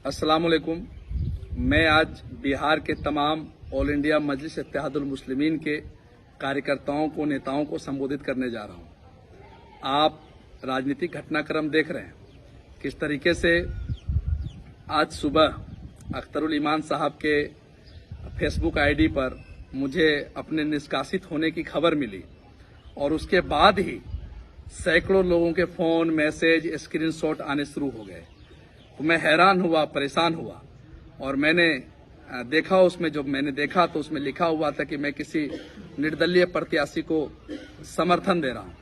अस्सलाम वालेकुम। मैं आज बिहार के तमाम ऑल इंडिया मजलिस इत्तेहादुल मुस्लिमीन के कार्यकर्ताओं को, नेताओं को संबोधित करने जा रहा हूं। आप राजनीतिक घटनाक्रम देख रहे हैं किस तरीके से आज सुबह अख्तरुल ईमान साहब के फेसबुक आईडी पर मुझे अपने निष्कासित होने की खबर मिली और उसके बाद ही सैकड़ों लोगों के फोन, मैसेज, स्क्रीनशॉट आने शुरू हो गए। तो मैं हैरान हुआ, परेशान हुआ और मैंने देखा, उसमें जब मैंने देखा तो उसमें लिखा हुआ था कि मैं किसी निर्दलीय प्रत्याशी को समर्थन दे रहा हूं।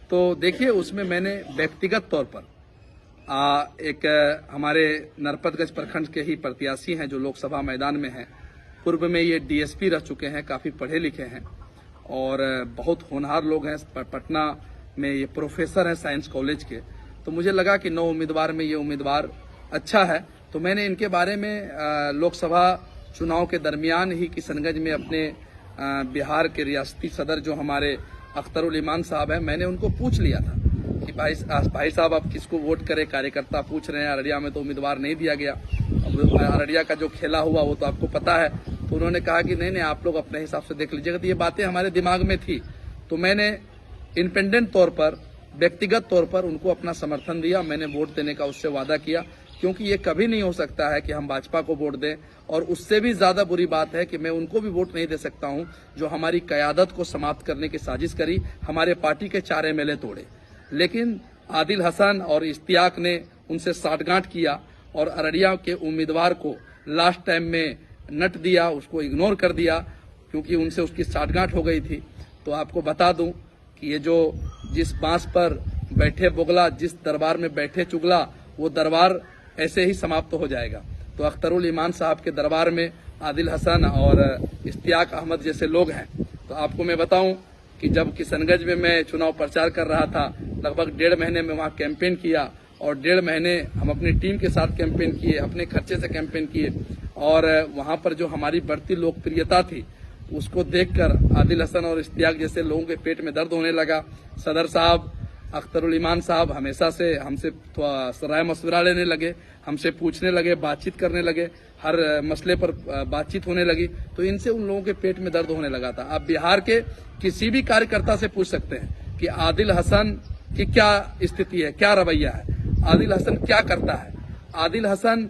तो देखिए, उसमें मैंने व्यक्तिगत तौर पर एक हमारे नरपतगंज प्रखंड के ही प्रत्याशी हैं जो लोकसभा मैदान में हैं। पूर्व में ये डीएसपी रह चुके हैं, काफी पढ़े लिखे हैं और बहुत होनहार लोग हैं। पटना में ये प्रोफेसर हैं साइंस कॉलेज के। तो मुझे लगा कि 9 उम्मीदवार में ये उम्मीदवार अच्छा है। तो मैंने इनके बारे में लोकसभा चुनाव के दरमियान ही किशनगंज में अपने बिहार के रियासती सदर जो हमारे अख्तरुल ईमान साहब हैं, मैंने उनको पूछ लिया था कि भाई साहब आप किसको वोट करें। कार्यकर्ता पूछ रहे हैं, अररिया में तो उम्मीदवार नहीं दिया गया। अब अररिया का जो खेला हुआ वो तो आपको पता है। तो उन्होंने कहा कि नहीं, आप लोग अपने हिसाब से देख लीजिएगा। तो ये बातें हमारे दिमाग में थी। तो मैंने इंडिपेंडेंट तौर पर, व्यक्तिगत तौर पर उनको अपना समर्थन दिया। मैंने वोट देने का उससे वादा किया, क्योंकि ये कभी नहीं हो सकता है कि हम भाजपा को वोट दें। और उससे भी ज्यादा बुरी बात है कि मैं उनको भी वोट नहीं दे सकता हूं जो हमारी कयादत को समाप्त करने की साजिश करी, हमारे पार्टी के 4 एमएलए तोड़े। लेकिन आदिल हसन और इश्तियाक ने उनसे साठगांठ किया और अररिया के उम्मीदवार को लास्ट टाइम में नट दिया, उसको इग्नोर कर दिया, क्योंकि उनसे उसकी साठगांठ हो गई थी। तो आपको बता दूं कि ये जो जिस बांस पर बैठे बोगला, जिस दरबार में बैठे चुगला, वो दरबार ऐसे ही समाप्त हो जाएगा। तो अख्तरुल ईमान साहब के दरबार में आदिल हसन और इश्तियाक अहमद जैसे लोग हैं। तो आपको मैं बताऊं कि जब किशनगंज में मैं चुनाव प्रचार कर रहा था, लगभग 1.5 महीने में वहां कैंपेन किया और 1.5 महीने हम अपनी टीम के साथ कैंपेन किए, अपने खर्चे से कैंपेन किए। और वहां पर जो हमारी बढ़ती लोकप्रियता थी उसको देखकर आदिल हसन और इश्तियाक जैसे लोगों के पेट में दर्द होने लगा। सदर साहब अख्तरुल ईमान साहब हमेशा से हमसे राय मशवरा लेने लगे, हमसे पूछने लगे, बातचीत करने लगे, हर मसले पर बातचीत होने लगी। तो इनसे उन लोगों के पेट में दर्द होने लगा था। आप बिहार के किसी भी कार्यकर्ता से पूछ सकते हैं कि आदिल हसन की क्या स्थिति है, क्या रवैया है, आदिल हसन क्या करता है। आदिल हसन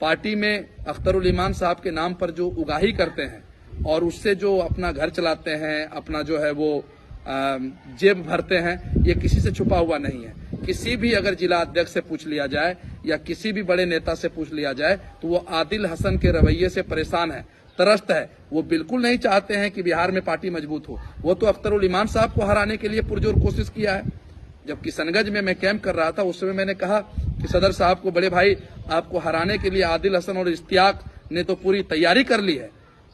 पार्टी में अख्तरुल ईमान साहब के नाम पर जो उगाही करते हैं और उससे जो अपना घर चलाते हैं, अपना जो है वो जेब भरते हैं, ये किसी से छुपा हुआ नहीं है। किसी भी अगर जिला अध्यक्ष से पूछ लिया जाए या किसी भी बड़े नेता से पूछ लिया जाए तो वो आदिल हसन के रवैये से परेशान है, त्रस्त है। वो बिल्कुल नहीं चाहते हैं कि बिहार में पार्टी मजबूत हो। वो तो अख्तरुल ईमान साहब को हराने के लिए पुरजोर कोशिश किया है। जब किशनगंज में मैं कैंप कर रहा था उस समय मैंने कहा कि सदर साहब को, बड़े भाई आपको हराने के लिए आदिल हसन और इश्तियाक ने तो पूरी तैयारी कर ली है।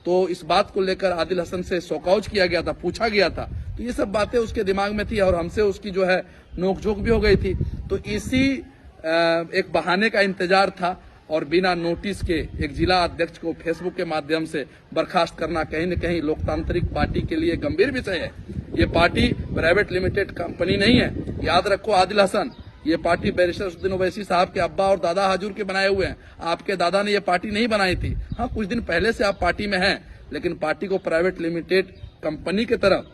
तो इस बात को लेकर आदिल हसन से सौकाउज किया गया था, पूछा गया था। तो ये सब बातें उसके दिमाग में थी और हमसे उसकी जो है नोकझोंक भी हो गई थी। तो इसी एक बहाने का इंतजार था और बिना नोटिस के एक जिला अध्यक्ष को फेसबुक के माध्यम से बर्खास्त करना कहीं न कहीं लोकतांत्रिक पार्टी के लिए गंभीर विषय है। ये पार्टी प्राइवेट लिमिटेड कंपनी नहीं है, याद रखो आदिल हसन। ये पार्टी बैरिस्टर असदुद्दीन ओवैसी साहब के अब्बा और दादा हजूर के बनाए हुए हैं। आपके दादा ने ये पार्टी नहीं बनाई थी। हाँ, कुछ दिन पहले से आप पार्टी में हैं, लेकिन पार्टी को प्राइवेट लिमिटेड कंपनी की तरफ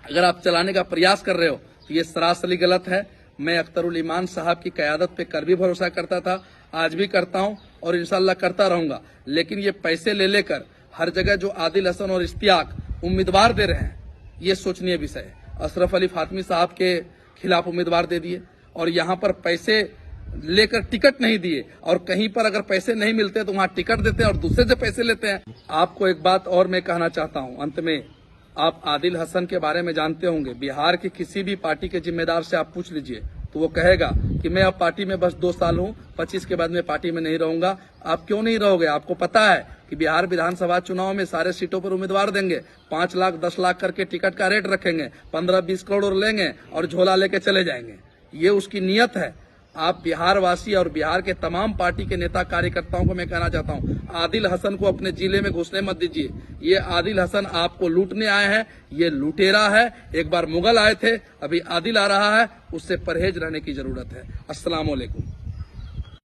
अगर आप चलाने का प्रयास कर रहे हो तो ये सरासरी गलत है। मैं अख्तरुल ईमान साहब की कयादत पे कर भी भरोसा करता था, आज भी करता हूं और इंशाल्लाह करता रहूंगा। लेकिन ये पैसे ले लेकर हर जगह जो आदिल हसन और इश्तियाक उम्मीदवार दे रहे हैं, ये सोचनीय विषय है। अशरफ अली फातमी साहब के खिलाफ उम्मीदवार दे दिए और यहाँ पर पैसे लेकर टिकट नहीं दिए, और कहीं पर अगर पैसे नहीं मिलते तो वहां टिकट देते हैं और दूसरे से पैसे लेते हैं। आपको एक बात और मैं कहना चाहता हूं अंत में, आप आदिल हसन के बारे में जानते होंगे। बिहार के किसी भी पार्टी के जिम्मेदार से आप पूछ लीजिए तो वो कहेगा कि मैं अब पार्टी में बस 2 साल हूं, 25 के बाद मैं पार्टी में नहीं रहूंगा। आप क्यों नहीं रहोगे? आपको पता है कि बिहार विधानसभा चुनाव में सारे सीटों पर उम्मीदवार देंगे, 5 लाख 10 लाख करके टिकट का रेट रखेंगे, 15-20 करोड़ लेंगे और झोला लेके चले जाएंगे। ये उसकी नीयत है। आप बिहार वासी और बिहार के तमाम पार्टी के नेता कार्यकर्ताओं को मैं कहना चाहता हूं, आदिल हसन को अपने जिले में घुसने मत दीजिए। ये आदिल हसन आपको लूटने आए हैं, ये लुटेरा है। एक बार मुगल आए थे, अभी आदिल आ रहा है, उससे परहेज रहने की जरूरत है। अस्सलाम वालेकुम।